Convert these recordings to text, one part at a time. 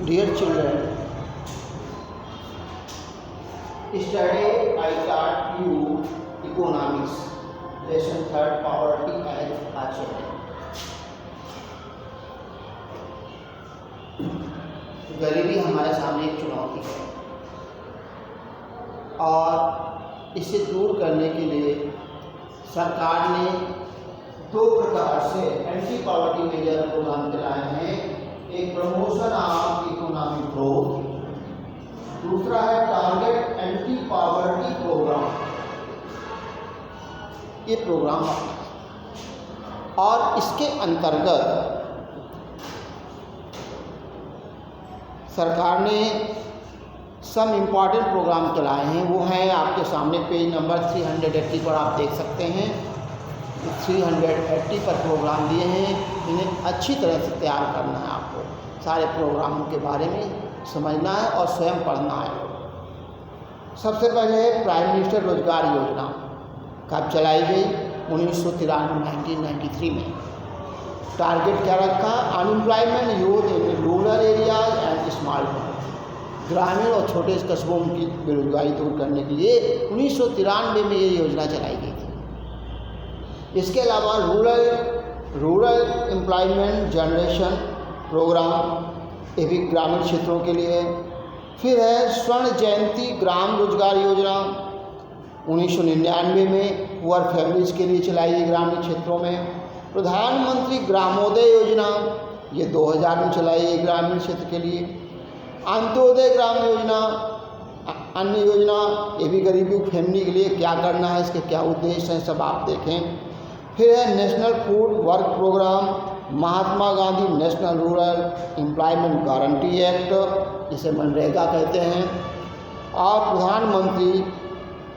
Dear children, yesterday I taught you economics, lesson 3rd, poverty as a challenge. गरीबी हमारे सामने एक चुनौती है और इसे दूर करने के लिए सरकार ने दो प्रकार से एंटी पॉवर्टी मेजर प्रोग्राम चलाए हैं। एक प्रमोशन ऑफ इकोनॉमिक ग्रोथ, दूसरा है टारगेट एंटी पॉवर्टी प्रोग्राम। ये प्रोग्राम और इसके अंतर्गत सरकार ने सम इम्पॉर्टेंट प्रोग्राम चलाए हैं। वो हैं आपके सामने पेज नंबर 380 पर आप देख सकते हैं। 380 पर प्रोग्राम दिए हैं, इन्हें अच्छी तरह से तैयार करना है। आपको सारे प्रोग्रामों के बारे में समझना है और स्वयं पढ़ना है। सबसे पहले प्राइम मिनिस्टर रोजगार योजना कब चलाई गई? 1993 में। टारगेट क्या रखा? Unemployment youth in rural areas and small town, ग्रामीण और छोटे कस्बों की बेरोजगारी दूर करने के लिए 1993 में ये योजना चलाई गई थी। इसके अलावा रूरल एम्प्लॉयमेंट जनरेशन प्रोग्राम, ये भी ग्रामीण क्षेत्रों के लिए। फिर है स्वर्ण जयंती ग्राम रोजगार योजना, 1999 में पुअर फैमिलीज के लिए चलाई गई ग्रामीण क्षेत्रों में। प्रधानमंत्री ग्रामोदय योजना, ये 2000 में चलाई गई ग्रामीण क्षेत्र के लिए। अंत्योदय ग्राम योजना, अन्य योजना, ये भी गरीबी फैमिली के लिए क्या करना है, इसके क्या उद्देश्य हैं, सब आप देखें। फिर है national food work programme, Mahatma Gandhi national rural employment guarantee act, जिसे मनरेगा कहते हैं, और प्रधानमंत्री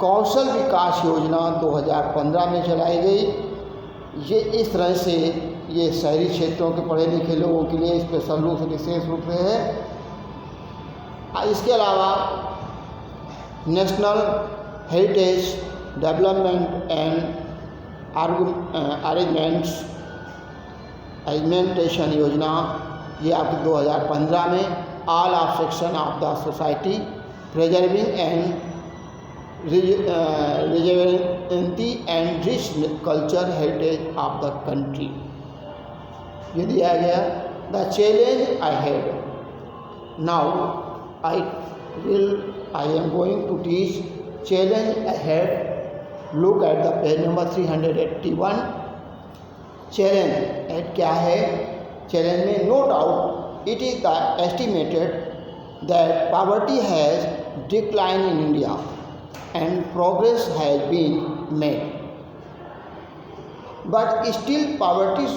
कौशल विकास योजना 2015 में चलाई गई। ये इस तरह से ये शहरी क्षेत्रों के पढ़े लिखे लोगों के लिए स्पेशल रूप से विशेष रूप से है। इसके अलावा national heritage development and augmentation Yojana, ये आपकी 2015 में all of section of the society preserving and rejuvenating and rich culture heritage of the country, ये दिया गया। The challenge I had now I am going to teach challenge ahead. Look at the page number 381. Challenge ahead क्या है? Challenge में no doubt it is the estimated that poverty has declined in India and progress has been made. But still poverty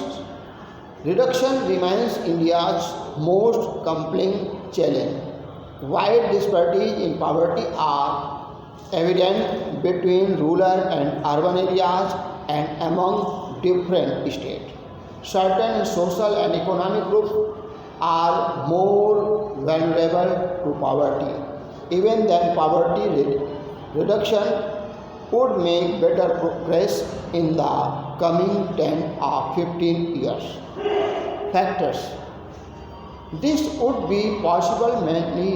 reduction remains India's most compelling challenge. Wide disparities in poverty are evident between rural and urban areas and among different states. Certain social and economic groups are more vulnerable to poverty. Even then, poverty reduction would make better progress in the coming 10 or 15 years. Factors. This would be possible mainly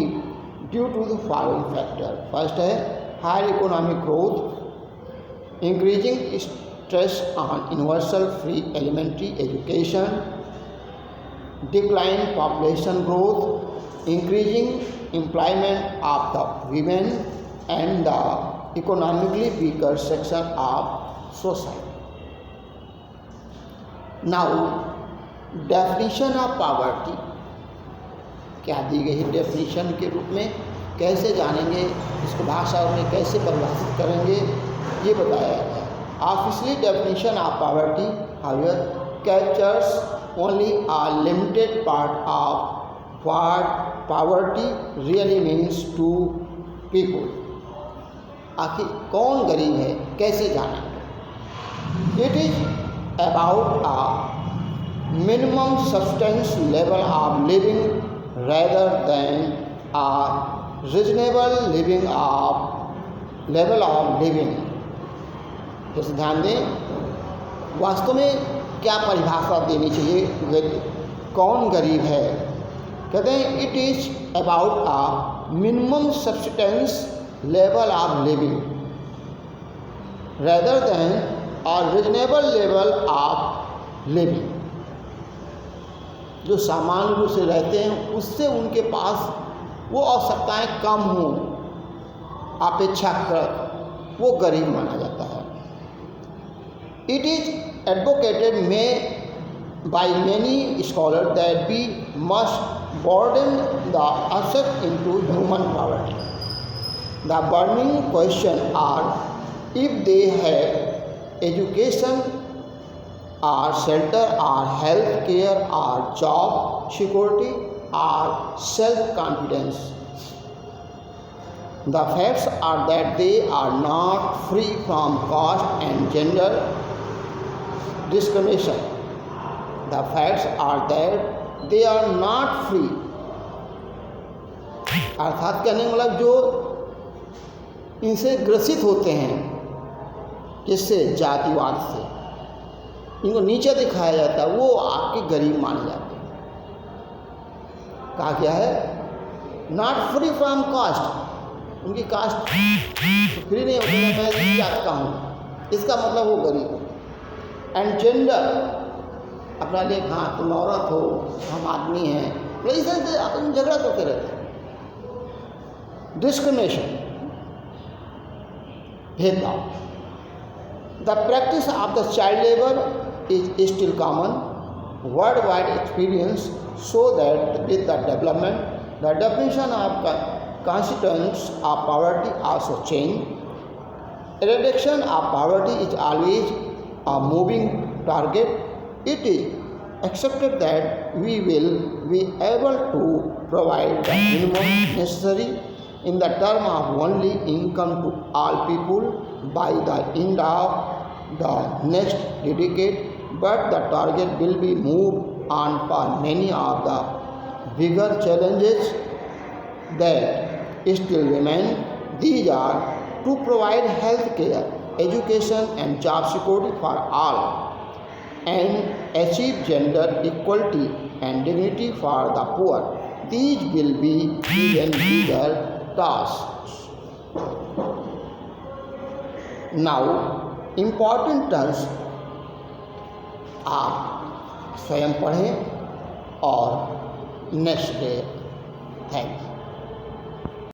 due to the following factors. First है higher economic growth, increasing stress on universal free elementary education, decline population growth, increasing employment of the women and the economically weaker section of society. Now, definition of poverty क्या दी गई है? Definition के रूप में कैसे जानेंगे, इसको भाषा में कैसे परिभाषित करेंगे, ये बताया गया। Officially definition of poverty however captures only a limited part of what poverty really means to people. आखिर कौन गरीब है, कैसे जानेंगे? It is about a minimum substance level of living rather than a reasonable level of living। जैसे ध्यान दें, वास्तव में क्या परिभाषा देनी चाहिए, कौन गरीब है? कहते हैं it is about a minimum subsistence level of living rather than a reasonable level of living. जो सामान्य रूप से रहते हैं उससे उनके पास वो आवश्यकताएं कम हों अपेक्षाकृत, वो गरीब माना जाता है। इट इज एडवोकेटेड में by many scholars that we must broaden the asset into human poverty. The burning question are if they have education or shelter or health care or job security or self-confidence. The facts are that they are not free from caste and gender discrimination. The facts are that they are not free. अर्थात कहने का मतलब जो इनसे ग्रसित होते हैं, किससे? जातिवाद से, इनको नीचे दिखाया जाता है, वो आपके गरीब माने जाते हैं। कहा क्या है? नॉट फ्री फ्रॉम कास्ट, उनकी कास्ट फ्री नहीं होती है, मैं इस जात का हूँ, इसका मतलब वो गरीब है। एंड जेंडर, अपना लिए हाँ तुम औरत हो, हम आदमी हैं, इस तरह से अपन झगड़ा करते रहते हैं। डिस्क्रिमिनेशन, भेदभाव। The practice of the child labour is still common world wide experience so that with the development the definition of constituents of poverty also change. Reduction of poverty is always a moving target. It is accepted that we will be able to provide the minimum necessary in the term of only income to all people by the end of the next decade, but the target will be moved on for many of the bigger challenges that still remain. These are to provide health care, education and job security for all, and achieve gender equality and dignity for the poor. These will be even bigger tasks. Now, important terms आप स्वयं पढ़ें और next day thank you.